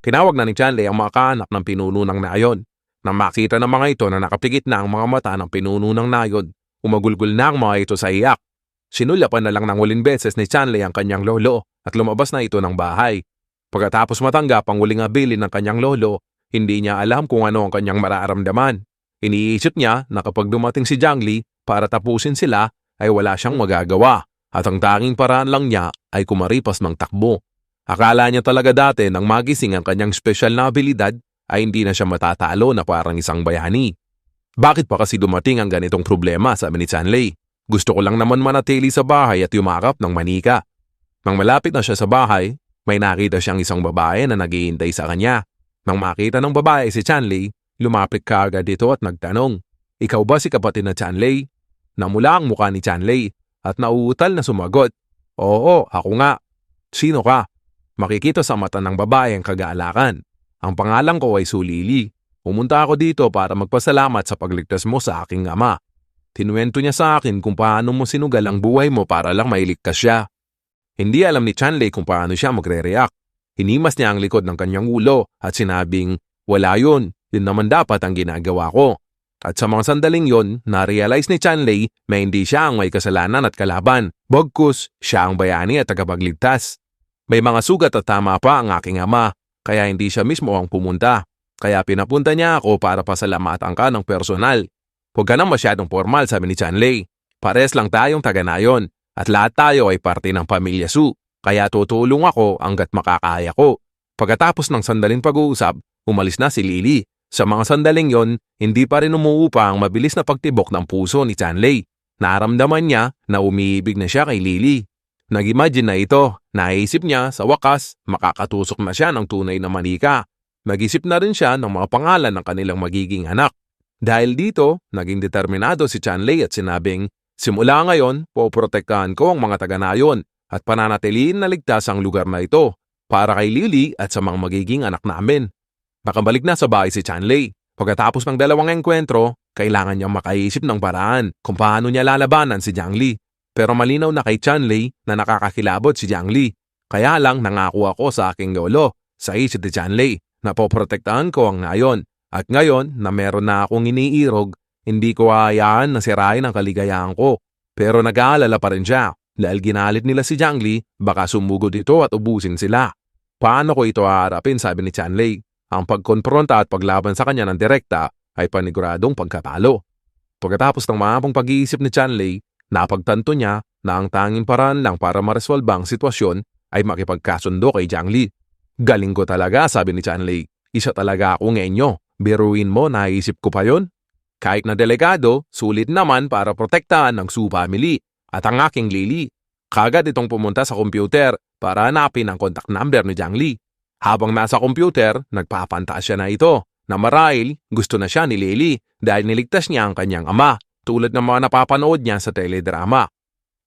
Tinawag na ni Chanley ang mga kaanak ng pinuno ng nayon. Nang makita ng mga ito na nakapikit na ang mga mata ng pinuno ng nayon, umagulgol na ang mga ito sa iyak. Sinulyapan na lang ng huling beses ni Chanley ang kanyang lolo at lumabas na ito ng bahay. Pagkatapos matanggap ang huling abilin ng kanyang lolo, hindi niya alam kung ano ang kanyang mararamdaman. Iniisip niya na kapag dumating si Jiang Li para tapusin sila ay wala siyang magagawa at ang tanging paraan lang niya ay kumaripas ng takbo. Akala niya talaga dati nang magising ang kanyang espesyal na abilidad ay hindi na siya matatalo na parang isang bayani. Bakit pa kasi dumating ang ganitong problema, sabi ni Chanley? Gusto ko lang naman manatili sa bahay at yumakap ng manika. Nang malapit na siya sa bahay, may nakita siyang isang babae na naghihintay sa kanya. Nang makita ng babae si Chanley, lumapit kaagad dito at nagtanong, "Ikaw ba si kapatid na Chanley?" Namula ang mukha ni Chanley at nauutal na sumagot, "Oo, ako nga." "Sino ka?" Makikita sa mata ng babae ang kagaalakan. "Ang pangalan ko ay Sulili. Pumunta ako dito para magpasalamat sa pagligtas mo sa aking ama." Tinuwento niya sa akin kung paano mo sinugal ang buhay mo para lang mailigtas siya. Hindi alam ni Chanley kung paano siya magre-react. Hinimas niya ang likod ng kanyang ulo at sinabing, "Wala yun naman dapat ang ginagawa ko." At sa mga sandaling yon, na-realize ni Chanley na hindi siya ang may kasalanan at kalaban. Bagkus, siya ang bayani at tagapagligtas. May mga sugat at tama pa ang aking ama, kaya hindi siya mismo ang pumunta. Kaya pinapunta niya ako para pasalamatan ka ng personal. Huwag ka nang masyadong formal, sabi ni Chanley. Pares lang tayong taga-nayon at lahat tayo ay parte ng pamilya Su, kaya tutulong ako hanggat makakaya ko. Pagkatapos ng sandaling pag-uusap, umalis na si Lily. Sa mga sandaling yon, hindi pa rin umuupa ang mabilis na pagtibok ng puso ni Chanley. Naramdaman niya na umiibig na siya kay Lily. Nag-imagine na ito, naisip niya sa wakas, makakatusok na siya ng tunay na manika. Nag-isip na rin siya ng mga pangalan ng kanilang magiging anak. Dahil dito, naging determinado si Chanley at sinabing, "Simula ngayon, poprotektahan ko ang mga taga-nayon at pananatiliin na ligtas ang lugar na ito para kay Lily at sa mga magiging anak namin." Nakabalik na sa bahay si Chanley. Pagkatapos ng dalawang engkwentro, kailangan niyang makaisip ng paraan kung paano niya lalabanan si Jiang Li. Pero malinaw na kay Chanley na nakakakilabot si Jiang Li. Kaya lang nangako ako sa aking lolo, sa isip ni Chanley, na poprotektahan ko ang nayon. At ngayon na meron na akong iniirog, hindi ko hayaan na sirain ang kaligayahan ko. Pero nag-aalala pa rin siya dahil ginalit nila si Jiang Li, baka sumugod ito at ubusin sila. Paano ko ito haharapin, sabi ni Chanley. Ang pagkonfronta at paglaban sa kanya ng direkta ay paniguradong pagkatalo. Pagkatapos ng mahabang pag-iisip ni Chanley, napagtanto niya na ang tanging paraan lang para maresolba ang sitwasyon ay makipagkasundo kay Jiang Li. "Galing ko talaga," sabi ni Chanley. "Isa talaga akong ngenyo. Biruin mo, naisip ko pa yon. Kahit na delikado, sulit naman para protektahan ng Su family at ang aking Lily." Kagad itong pumunta sa computer para hanapin ang contact number ni Jiang Li. Habang nasa computer, nagpapantasya na ito na marahil gusto na siya ni Lily dahil niligtas niya ang kanyang ama, tulad ng mga napapanood niya sa teledrama.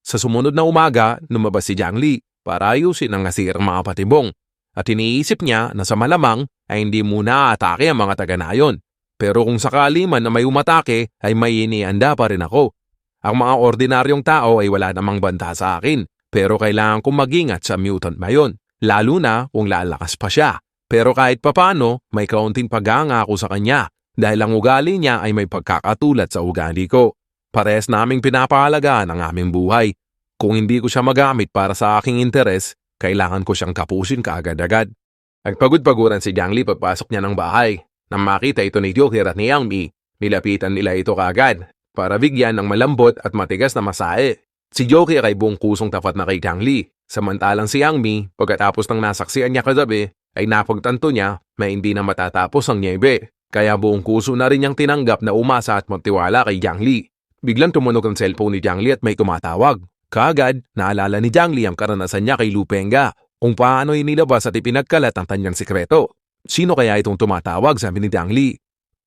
Sa sumunod na umaga, lumabas si Jiang Li para ayusin ang nasirang mga patibong at iniisip niya na sa malamang ay hindi muna aatake ang mga taga-nayon. Pero kung sakali man na may umatake ay may inianda pa rin ako. Ang mga ordinaryong tao ay wala namang banta sa akin, pero kailangan kong mag-ingat sa mutant na yon, lalo na kung lalakas pa siya. Pero kahit papano, may kaunting pag-anga ako sa kanya dahil ang ugali niya ay may pagkakatulad sa ugali ko. Parehas naming pinapahalagaan ang aming buhay. Kung hindi ko siya magamit para sa aking interes, kailangan ko siyang tapusin kaagad-agad. Nagpagod-paguran si Jiang Li pagpasok niya ng bahay. Nang makita ito ni Joker at ni Yang Mi, nilapitan nila ito kaagad para bigyan ng malambot at matigas na masahe. Si Joker ay buong kusong tapat na kay Jiang Li, samantalang si Yang Mi, pagkatapos ng nasaksihan niya kagabi, ay napagtanto niya na hindi na matatapos ang niebe. Kaya buong kuso na rin niyang tinanggap na umasa at magtiwala kay Jiang Li. Biglang tumunog ang cellphone ni Jiang Li at may tumatawag. Kaagad, naalala ni Jiang Li ang karanasan niya kay Lu Pengga, kung paano inilabas at ipinagkalat ang kanyang sikreto. Sino kaya itong tumatawag, sabi ni Jiang Li.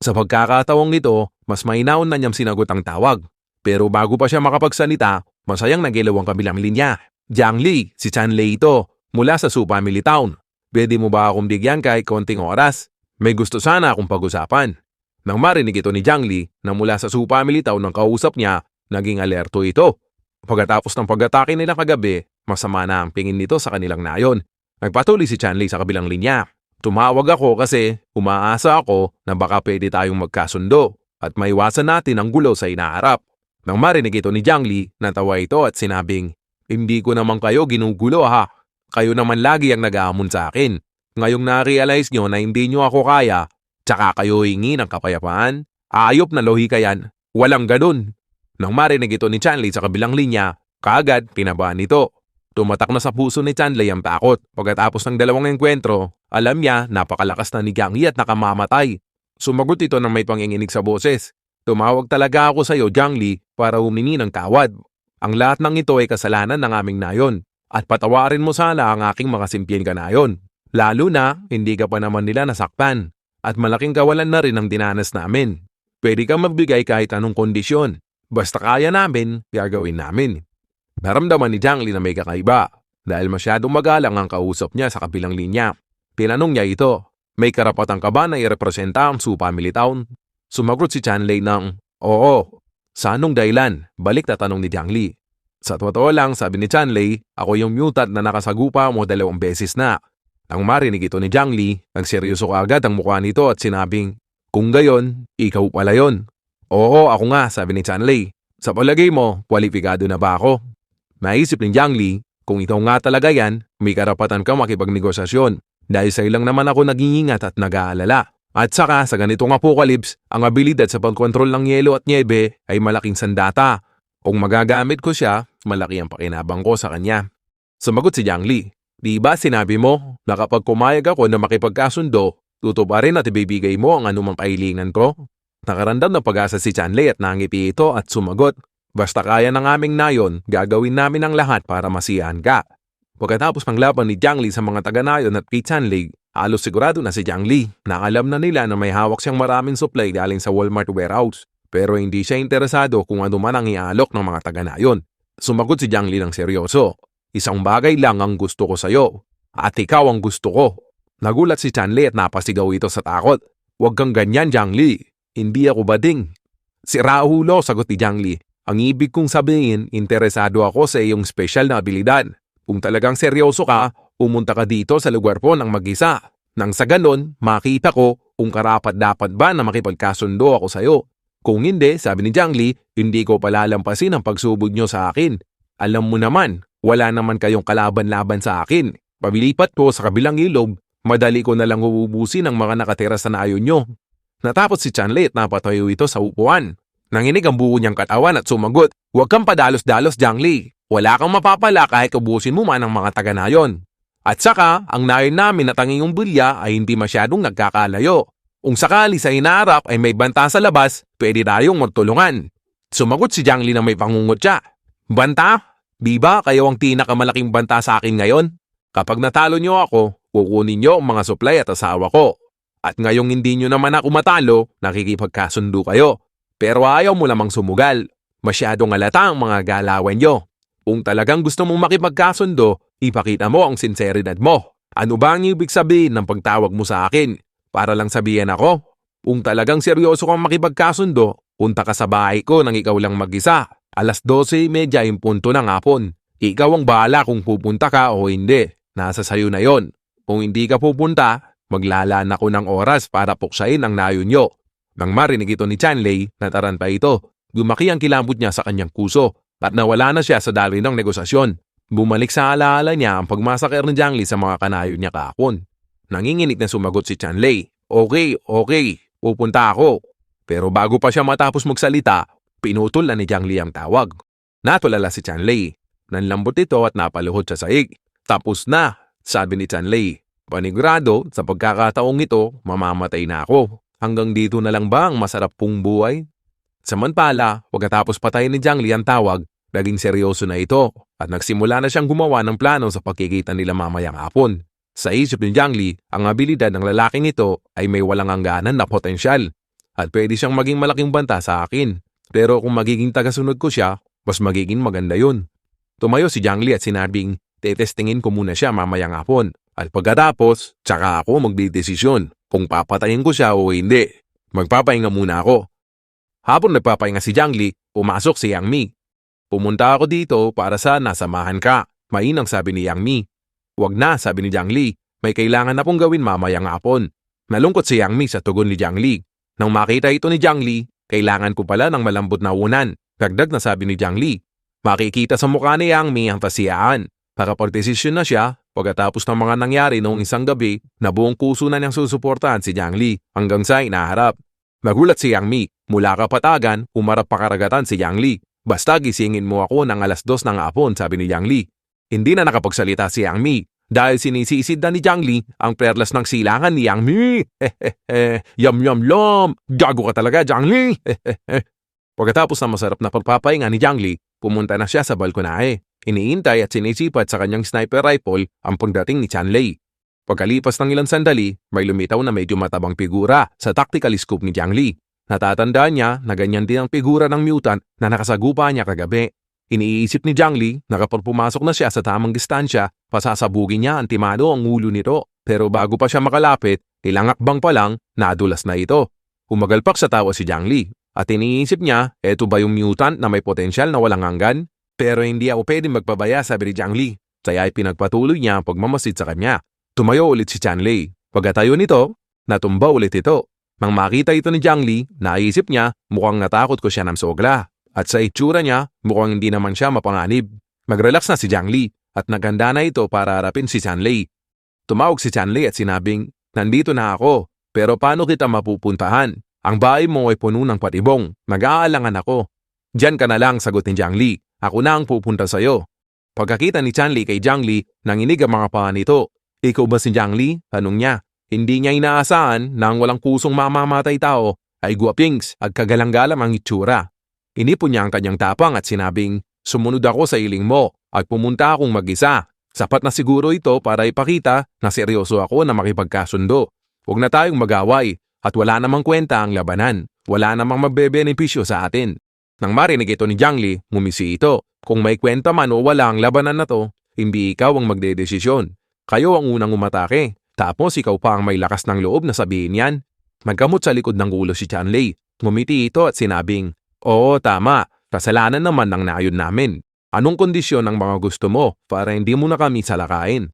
Sa pagkakataong ito, mas mainahon na niyang sinagot ang tawag. Pero bago pa siya makapagsalita, masayang nagilaw ang kabilang linya. "Jiang Li, si Chanley ito, mula sa Su Family Town. Pwede mo ba akong bigyan kahit konting oras? May gusto sana akong pag-usapan." Nang marinig ito ni Jiang Li na mula sa Su Family Town ng kausap niya, naging alerto ito. Pagkatapos ng pag-atake nila kagabi, masama na ang pingin nito sa kanilang nayon. Nagpatuloy si Chanley sa kabilang linya. Tumawag ako kasi umaasa ako na baka pwede tayong magkasundo at maiwasan natin ang gulo sa inaharap. Nang marinig ito ni Jiang Li, natawa ito at sinabing, "Hindi ko naman kayo ginugulo ha. Kayo naman lagi ang nag-aamon sa akin. Ngayong na-realize nyo na hindi nyo ako kaya, tsaka kayo hingi ng kapayapaan? Ayop na lohika yan. Walang ganun." Nang marinig ito ni Chanley sa kabilang linya, kaagad pinabahan nito. Tumatak na sa puso ni Chanley ang takot. Pagkatapos ng dalawang engkwentro, alam niya napakalakas na ni Jiang Li at nakamamatay. Sumagot ito ng may panginginig sa boses. "Tumawag talaga ako sa iyo, Jiang Li, para humingi ng tawad. Ang lahat ng ito ay kasalanan ng aming nayon. At patawarin mo sana ang aking mga simpleng kanayon. Lalo na, hindi ka pa naman nila nasaktan. At malaking kawalan na rin ang dinanas namin. Pwede kang magbigay kahit anong kondisyon. Basta kaya namin, gagawin namin." Naramdaman ni Jiang Li na may kakaiba dahil masyadong magalang ang kausap niya sa kabilang linya. Tinanong niya ito, "May karapatan ka ba na irepresenta ang Su Family Town?" Sumagot si Chanley ng, "Oo." "Sa anong dahilan?" balik na tanong ni Jiang Li. "Sa totoo lang," sabi ni Chanley, "ako yung mutant na nakasagupa mo 2 beses na." Nang marinig ito ni Jiang Li, nagseryoso kaagad ang mukha nito at sinabing, "Kung gayon, ikaw pala yon." "Oo, ako nga," sabi ni Chanley. "Sa palagay mo, kwalipikado na ba ako?" Naisip ni Jiang Li, kung ikaw nga talaga yan, may karapatan ka makipagnegosasyon dahil sa ilang naman ako nag-iingat at nag-aalala. At saka sa ganitong apocalypse, ang abilidad sa pagkontrol ng yelo at niebe ay malaking sandata. Kung magagamit ko siya, malaki ang pakinabang ko sa kanya. Sumagot si Jiang Li, "Di ba sinabi mo na kapag kumayag ako na makipagkasundo, tutuparin at ibibigay mo ang anumang kahilingan ko?" Nakarandam ng pag-asa si Chanley at nangipi ito at sumagot, "Basta kaya ng aming nayon, gagawin namin ang lahat para masiyahan ka." Pagkatapos ng laban ni Jiang Li sa mga taga-nayon at kay Chanley, halos sigurado na si Jiang Li na alam na nila na may hawak siyang maraming supply galing sa Walmart warehouse. Pero hindi siya interesado kung ano man ang ialok ng mga taga-nayon. Sumagot si Jiang Li ng seryoso, "Isang bagay lang ang gusto ko sa'yo, at ikaw ang gusto ko." Nagulat si Chanley at napasigaw ito sa takot. "Huwag kang ganyan, Jiang Li. Hindi ako bading." "Sira ulo," sagot ni Jiang Li. "Ang ibig kong sabihin, interesado ako sa iyong special na abilidad. Kung talagang seryoso ka, pumunta ka dito sa lugar po ng mag-isa. Nang sa ganon, makita ko kung karapat-dapat ba na makipagkasundo ako sa iyo. Kung hindi," sabi ni Jiang Li, "hindi ko palalampasin ang pagsubod nyo sa akin. Alam mo naman, wala naman kayong kalaban-laban sa akin. Pabilipat ko sa kabilang ilog, madali ko na lang uubusin ang mga nakatira sa nayon nyo." Natapos si Chanley at napatayo ito sa upuan. Nanginig ang buo niyang katawan at sumagot, "Huwag kang padalos-dalos, Jiang Li. Wala kang mapapala kahit ubusin mo man ang mga taga-nayon. At saka, ang nayon namin na tanging bulya ay hindi masyadong nagkakalayo. Kung sakali sa inaarap ay may banta sa labas, pwede tayong magtulungan." Sumagot si Jiang Li na may pangungutya, "Banta? Di ba kayo ang pinakamalaking banta sa akin ngayon? Kapag natalo niyo ako, kukunin niyo ang mga supply at asawa ko. At ngayong hindi niyo naman ako matalo, nakikipagkasundo kayo. Pero ayaw mo lamang sumugal. Masyadong halata ang mga galawan niyo. Kung talagang gusto mong makipagkasundo, ipakita mo ang sinseridad mo. Ano ba ang ibig sabihin ng pagtawag mo sa akin? Para lang sabihin ako? Kung talagang seryoso kang makipagkasundo, punta ka sa bahay ko nang ikaw lang mag-isa. 12:30 yung punto ng hapon. Ikaw ang bahala kung pupunta ka o hindi. Nasa sayo na yon. Kung hindi ka pupunta, maglalaan ako ng oras para puksain ang nayon nyo." Nang marinig ito ni Chanley, nataranta ito. Gumaki ang kilabot niya sa kanyang puso at nawala na siya sa daloy ng negosasyon. Bumalik sa alaala niya ang pagmasakir ni Jiang Li sa mga kanayon niya kahapon. Nanginginig na sumagot si Chanley, Okay, pupunta ako." Pero bago pa siya matapos magsalita, pinutol na ni Jiang Li ang tawag. Natulala si Chanley. Nanlambot ito at napaluhod sa sahig. "Tapos na," sabi ni Chanley. "Panigurado, sa pagkakataong ito, mamamatay na ako. Hanggang dito na lang ba ang masarap pong buhay?" Samantala, pagkatapos patayin ni Jiang Li ang tawag, naging seryoso na ito at nagsimula na siyang gumawa ng plano sa pagkikita nila mamayang hapon. Sa isip ni Jiang Li, ang abilidad ng lalaking ito ay may walang hangganan na potensyal at pwede siyang maging malaking banta sa akin. Pero kung magiging tagasunod ko siya, mas magiging maganda yun. Tumayo si Jiang Li at sinabing, "Tetestingin ko muna siya mamayang hapon at pagkatapos, tsaka ako magdidesisyon kung papatayin ko siya o hindi. Magpapahinga muna ako." Habang nagpapahinga si Jiang Li, pumasok si Yang Mi. "Pumunta ako dito para sana samahan ka," mainang sabi ni Yang Mi. "Wag na," sabi ni Jiang Li. may kailangan na pong gawin mamayang hapon. Nalungkot si Yang Mi sa tugon ni Jiang Li. Nang makita ito ni Jiang Li, kailangan ko pala ng malambot na unan. Dagdag na sabi ni Jiang Li. Makikita sa mukha ni Yang Mi ang kasiyaan. Nakapagdesisyon na siya pagkatapos ng mga nangyari noong isang gabi na buong puso na niyang susuportahan si Jiang Li hanggang sa inaharap. Nagulat si Yang Mi. Mula kapatagan, umarap pa karagatan si Jiang Li. Basta gisingin mo ako ng 2:00 ng hapon, sabi ni Jiang Li. Hindi na nakapagsalita si Yang Mi dahil sinisisid na ni Jiang Li ang perlas ng silangan ni Yang Mi. Yum yum yum! Gago ka talaga, Jiang Li! Pagkatapos ng masarap na pagpapahinga ni Jiang Li, pumunta na siya sa balkonahe. Iniintay at sinisipat sa kanyang sniper rifle ang pagdating ni Chanlei. Pagkalipas ng ilang sandali, may lumitaw na medyo matabang figura sa tactical scope ni Jiang Li. Natatandaan niya na ganyan din ang figura ng mutant na nakasagupa niya kagabi. Iniisip ni Jiang Li na kapag pumasok na siya sa tamang distansya, pasasabugin niya antimado ang ulo nito. Pero bago pa siya makalapit, ilang akbang pa lang, nadulas na ito. Humagalpak sa tawa si Jiang Li at iniisip niya, eto ba yung mutant na may potensyal na walang hanggan? Pero hindi ako pwedeng magpabaya, sabi ni Jiang Li. Kaya ay pinagpatuloy niya ang pagmamasid sa kanya. Tumayo ulit si Chanlei. Pagkatayo nito, natumba ulit ito. Nang makita ito ni Jiang Li, naisip niya mukhang natakot ko siya ng sogla. At sa itsura niya, mukhang hindi naman siya mapanganib. Mag-relax na si Jiang Li at naganda na ito para harapin si Chanlei. Tumawag si Chanlei at sinabing, nandito na ako, pero paano kita mapupuntahan? Ang bahay mo ay puno ng patibong. Mag-aalangan ako. Diyan ka na lang, sagot ni Jiang Li. Ako na ang pupunta sa'yo. Pagkakita ni Chanlei kay Jiang Li, nanginig ang mga paa nito. Ikaw ba si Jiang Li? Tanong niya. Hindi niya inaasahan na ang walang pusong mamamatay tao ay guwapings at kagalang-galang ang itsura. Inipon niya ang kanyang tapang at sinabing, sumunod ako sa iling mo at pumunta akong mag-isa. Sapat na siguro ito para ipakita na seryoso ako na makipagkasundo. Huwag na tayong mag-away at wala namang kwenta ang labanan. Wala namang mabebenepisyo sa atin. Nang marinig ito ni Jiang Li, ngumisi ito. Kung may kwenta man o wala ang labanan na to, hindi ikaw ang magdedesisyon. Kayo ang unang umatake. Tapos ikaw pa ang may lakas ng loob na sabihin yan. Magkamot sa likod ng ulo si Chanlei. Ngumiti ito at sinabing, oo, tama. Kasalanan naman ng nayon namin. Anong kondisyon ang mga gusto mo para hindi mo na kami salakain?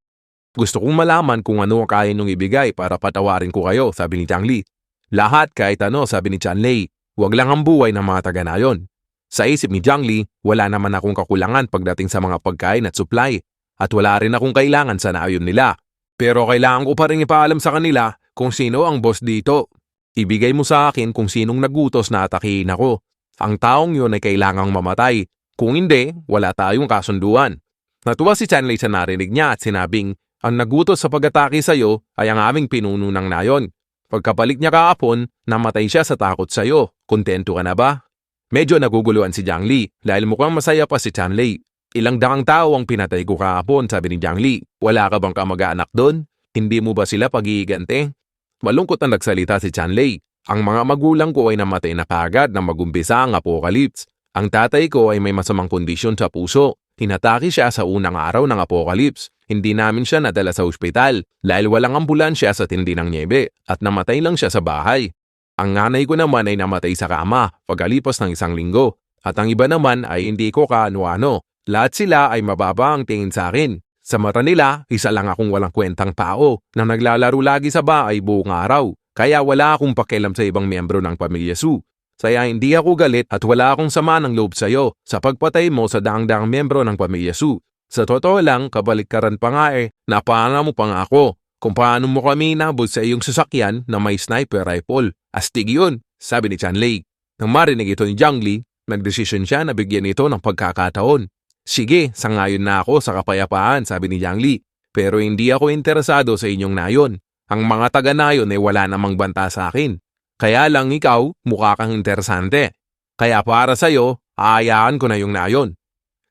Gusto kong malaman kung ano ang kaya niyong ibigay para patawarin ko kayo, sabi ni Jiang Li. Lahat kahit ano, sabi ni Chanlei. Huwag lang ang buhay ng mga taga-nayon. Sa isip ni Jiang Li, wala naman akong kakulangan pagdating sa mga pagkain at supply. At wala rin akong kailangan sa nayon nila. Pero kailangan ko pa rin ipaalam sa kanila kung sino ang boss dito. Ibigay mo sa akin kung sinong nagutos na atakihin ako. Ang taong yun ay kailangang mamatay. Kung hindi, wala tayong kasunduan. Natuwa si Chanlei sa narinig niya at sinabing, ang nagutos sa pag-atake sa'yo ay ang aming pinuno ng nayon. Pagkabalik niya kahapon, namatay siya sa takot sa'yo. Kontento ka na ba? Medyo naguguluhan si Jiang Li dahil mukhang masaya pa si Chanlei. Ilang daang tao ang pinatay ko kahapon, sabi ni Jiang Li. Wala ka bang kamag-anak doon? Hindi mo ba sila pag-iigante? Malungkot na nagsalita si Chanlei. Ang mga magulang ko ay namatay na kagad nang magumpisa ang apocalypse. Ang tatay ko ay may masamang kondisyon sa puso. Hinatake siya sa unang araw ng apocalypse. Hindi namin siya nadala sa ospital dahil walang ambulansya sa tindi ng niebe at namatay lang siya sa bahay. Ang nanay ko naman ay namatay sa kama pagkalipas ng 1 linggo at ang iba naman ay hindi ko kaano-ano. Lahat sila ay mababa ang tingin sa akin. Sa mata nila, isa lang akong walang kwentang tao na naglalaro lagi sa bahay buong araw. Kaya wala akong pakialam sa ibang miyembro ng pamilya Su. Kaya hindi ako galit at wala akong sama ng loob sa iyo sa pagpatay mo sa daang-daang miyembro ng pamilya Su. Sa totoo lang, kabaliktaran pa nga napana mo pa nga ako kung paano mo kami nabot sa iyong sasakyan na may sniper rifle. Astig yun, sabi ni Chanlei. Nang marinig ito ni Jiang Li, nagdesisyon siya na bigyan ito ng pagkakataon. Sige, sangayon na ako sa kapayapaan, sabi ni Jiang Li. Pero hindi ako interesado sa inyong nayon. Ang mga taga-nayon ay wala namang banta sa akin. Kaya lang ikaw, mukha kang interesante. Kaya para sa'yo, aayaan ko na yung nayon.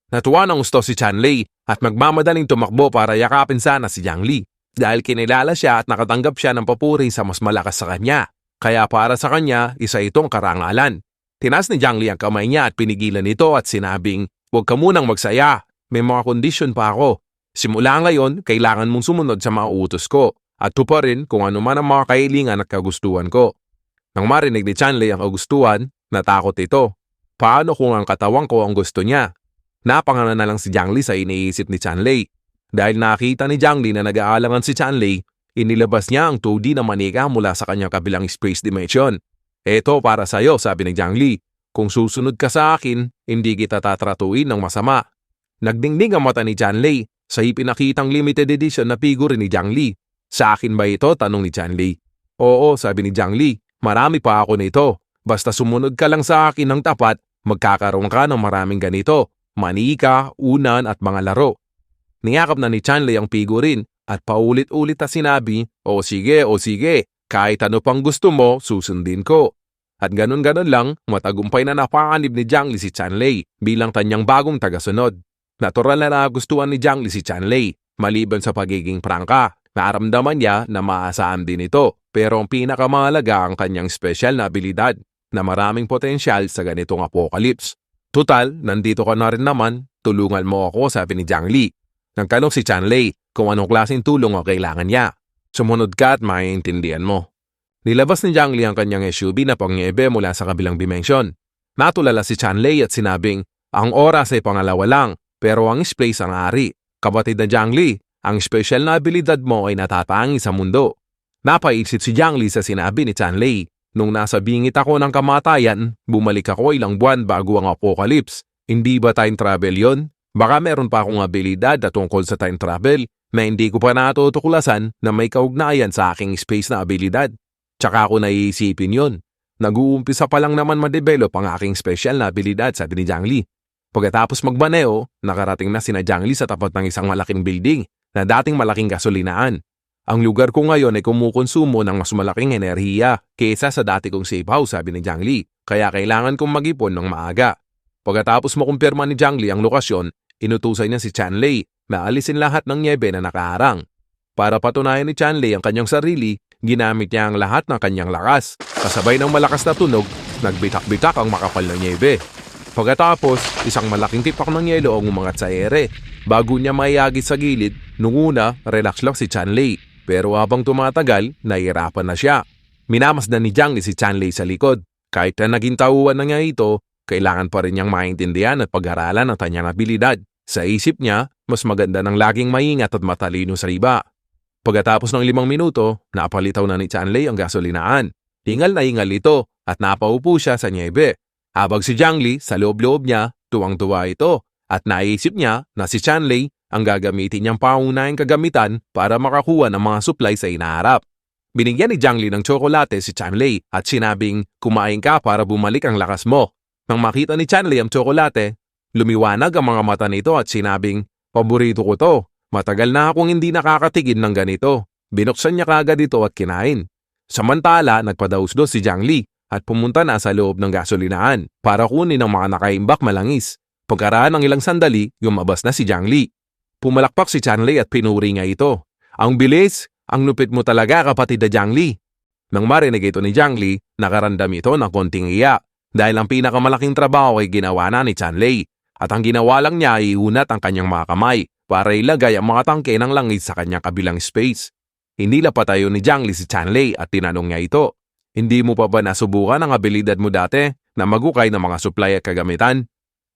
Natuwa ng gusto si Chanlei at magmamadaling tumakbo para yakapin sana si Jiang Li. Dahil kinilala siya at nakatanggap siya ng papuri sa mas malakas sa kanya. Kaya para sa kanya, isa itong karangalan. Tinas ni Jiang Li ang kamay niya at pinigilan ito at sinabing, huwag ka munang magsaya. May mga kondisyon pa ako. Simula ngayon, kailangan mong sumunod sa mga utos ko at tuparin kung ano man ang mga kahilingan at kagustuhan ko. Nang marinig ni Chanlei ang kagustuhan, natakot ito. Paano kung ang katawan ko ang gusto niya? Napanganga na lang si Jiang Li sa iniisip ni Chanlei. Dahil nakita ni Jiang Li na nag-aalangan si Chanley, inilabas niya ang 2D na manika mula sa kanyang kabilang space dimension. Eto para sa'yo, sabi ni Jiang Li. Kung susunod ka sa akin, hindi kita tatratuin ng masama. Nagdingding ang mata ni Chanley sa ipinakitang limited edition na figure ni Jiang Li. Sa akin ba ito? Tanong ni Chanley. Oo, sabi ni Jiang Li. Marami pa ako nito. Basta sumunod ka lang sa akin ng tapat, magkakaroon ka ng maraming ganito. Manika, unan at mga laro. Niyakap na ni Chanley ang figurine at paulit-ulit na sinabi, o sige, kahit ano pang gusto mo, susundin ko. At ganun-ganun lang, matagumpay na napakanib ni Jiang Li si Chanley bilang kanyang bagong tagasunod. Natural na nagustuhan ni Jiang Li si Chanley, maliban sa pagiging prangka. Naramdaman niya na maasahan din ito, pero ang pinakamahalaga ang kanyang special na abilidad na maraming potensyal sa ganitong apocalypse. Tutal, nandito ka na rin naman, tulungan mo ako, sabi ni Jiang Li. Nagtanong si Chanley kung anong klaseng tulong ang kailangan niya. Sumunod ka at maiintindihan mo. Nilabas ni Jiang Li ang kanyang SUV na pangnyebe mula sa kabilang dimensyon. Natulala si Chanley at sinabing, ang oras ay pangalawa lang, pero ang space ang ari. Kapatid na Jiang Li, ang special na abilidad mo ay natatangi sa mundo. Napaisip si Jiang Li sa sinabi ni Chanley. Nung nasa bingit ako ng kamatayan, bumalik ako ilang buwan bago ang apocalypse. Hindi ba time travel yon? Baka meron pa akong abilidad na tungkol sa time travel na hindi ko pa natutuklasan na may kaugnayan sa aking space na abilidad. Tsaka ako naiisipin yon. Nag-uumpisa pa lang naman ma-develop ang aking special na abilidad, sabi ni Jiang Li. Pagkatapos magbaneo, nakarating na sina Jiang Li sa tapat ng isang malaking building na dating malaking gasolinaan. Ang lugar ko ngayon ay kumukonsumo ng mas malaking enerhiya kaysa sa dati kong safe house, sabi ni Jiang Li. Kaya kailangan kong mag-ipon ng maaga. Pagkatapos makumpirma ni Jiang Li ang lokasyon, inutusan niya si Chanley na alisin lahat ng nyebe na nakaharang. Para patunayan ni Chanley ang kanyang sarili, ginamit niya ang lahat ng kanyang lakas. Kasabay ng malakas na tunog, nagbitak-bitak ang makapal na nyebe. Pagkatapos, isang malaking tipak ng yelo ang umangat sa ere. Bago niya maiyagit sa gilid, nung una, relax lang si Chanley. Pero habang tumatagal, nahihirapan na siya. Minamasdan ni Jiang Li si Chanley sa likod. Kahit na naging tauhan na niya ito, kailangan pa rin niyang maintindihan at pag-aralan ang kanyang abilidad. Sa isip niya, mas maganda ng laging maingat at matalino sa iba. Pagkatapos ng 5 minuto, napalitaw na ni Chanley ang gasolinaan. Hingal na hingal ito at napaupo siya sa nyebe. Habang si Jiang Li, sa loob-loob niya, tuwang-tuwa ito at naisip niya na si Chanley ang gagamitin niyang pangunahing kagamitan para makakuha ng mga supply sa inaharap. Binigyan ni Jiang Li ng tsokolate si Chanley at sinabing, kumain ka para bumalik ang lakas mo. Nang makita ni Chanley ang tsokolate, lumiwanag ang mga mata nito at sinabing, paborito ko to. Matagal na akong hindi nakakatigil ng ganito. Binuksan niya kagad ito at kinain. Samantala, nagpadausdos si Jiang Li at pumunta na sa loob ng gasolinaan para kunin ang mga nakaimbak malangis. Pagkaraan ng ilang sandali, lumabas na si Jiang Li. Pumalakpak si Chanley at pinuri niya ito. Ang bilis! Ang lupit mo talaga, kapatid na Jiang Li. Nang marinig ito ni Jiang Li, nakarandam ito ng konting iya dahil ang pinakamalaking trabaho ay ginawa na ni Chanley at ang ginawa lang niya ay iunat ang kanyang mga kamay para ilagay ang mga tangke ng langis sa kanyang kabilang space. Hindi lapatayo ni Jiang Li si Chanley at tinanong niya ito, hindi mo pa ba nasubukan ang abilidad mo dati na magukay ng mga supply at kagamitan?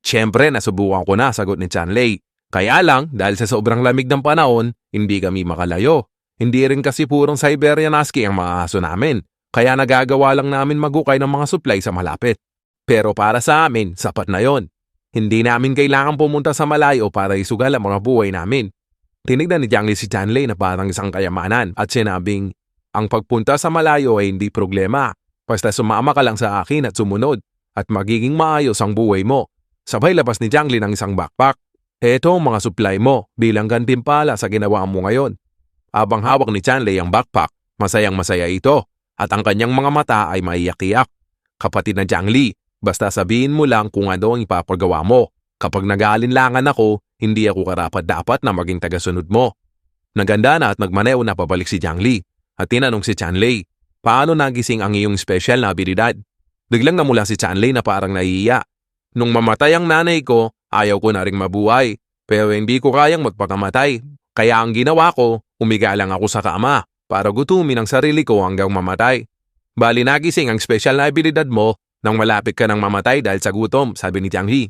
Siyempre, nasubukan ko na, sagot ni Chanley. Kaya lang, dahil sa sobrang lamig ng panahon, hindi kami makalayo. Hindi rin kasi purong Siberian Husky ang mga aso namin, kaya nagagawa lang namin magukay ng mga supply sa malapit. Pero para sa amin, sapat na yon. Hindi namin kailangan pumunta sa malayo para isugal ang mga buhay namin. Tinignan ni Jiang Li si Chanley na parang isang kayamanan at sinabing, ang pagpunta sa malayo ay hindi problema. Basta sumama ka lang sa akin at sumunod at magiging maayos ang buhay mo. Sabay labas ni Jiang Li ng isang backpack. Eto ang mga supply mo bilang gantimpala sa ginawa mo ngayon. Habang hawak ni Chanley ang backpack, masayang-masaya ito at ang kanyang mga mata ay maiyak-iyak. Kapatid na Jiang Li, basta sabihin mo lang kung ano ang ipapagawa mo. Kapag nag-aalinlangan ako, hindi ako karapat-dapat na maging tagasunod mo. Naganda na at nagmaneho na pabalik si Jiang Li at tinanong si Chanley, paano nagising ang iyong special na abilidad? Biglang namula si Chanley na parang naiiya. Nung mamatay ang nanay ko, ayaw ko na ring mabuhay, pero hindi ko kayang magpakamatay. Kaya ang ginawa ko, umiga lang ako sa kama para gutumin ang sarili ko hanggang mamatay. Bali nagising ang special na abilidad mo nang malapit ka nang mamatay dahil sa gutom, sabi ni Jiang Li.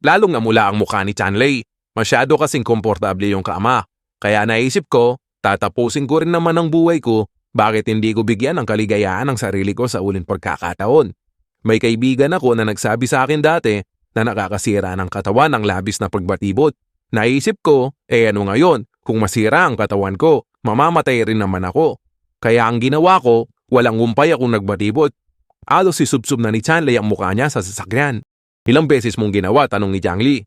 Lalong namula ang mukha ni Chanley. Masyado kasing komportable yung kama Kaya naisip ko, tatapusin ko rin naman ang buhay ko, bakit hindi ko bigyan ng kaligayahan ng sarili ko sa uling pagkakataon? May kaibigan ako na nagsabi sa akin dati na nakakasira ng katawan ng labis na pagbatibot. Naisip ko, ano ngayon, kung masira ang katawan ko, mamamatay rin naman ako. Kaya ang ginawa ko, walang gumpay akong nagbatibot. Alos sisubsob na ni Chanley ang mukha niya sa sasakyan. Ilang beses mong ginawa, tanong ni Jiang Li.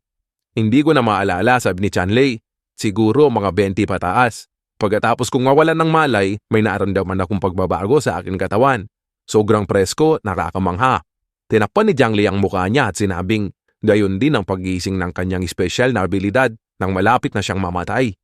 Hindi ko na maalala, sabi ni Chanley. Siguro mga 20 pataas. Pagkatapos kong mawalan ng malay, may naaramdaman akong pagbabago sa aking katawan. Sobrang presko, nakakamangha. Tinakpan ni Jiang Li ang mukha niya at sinabing, gayon din ang paggising ng kanyang espesyal na abilidad nang malapit na siyang mamatay.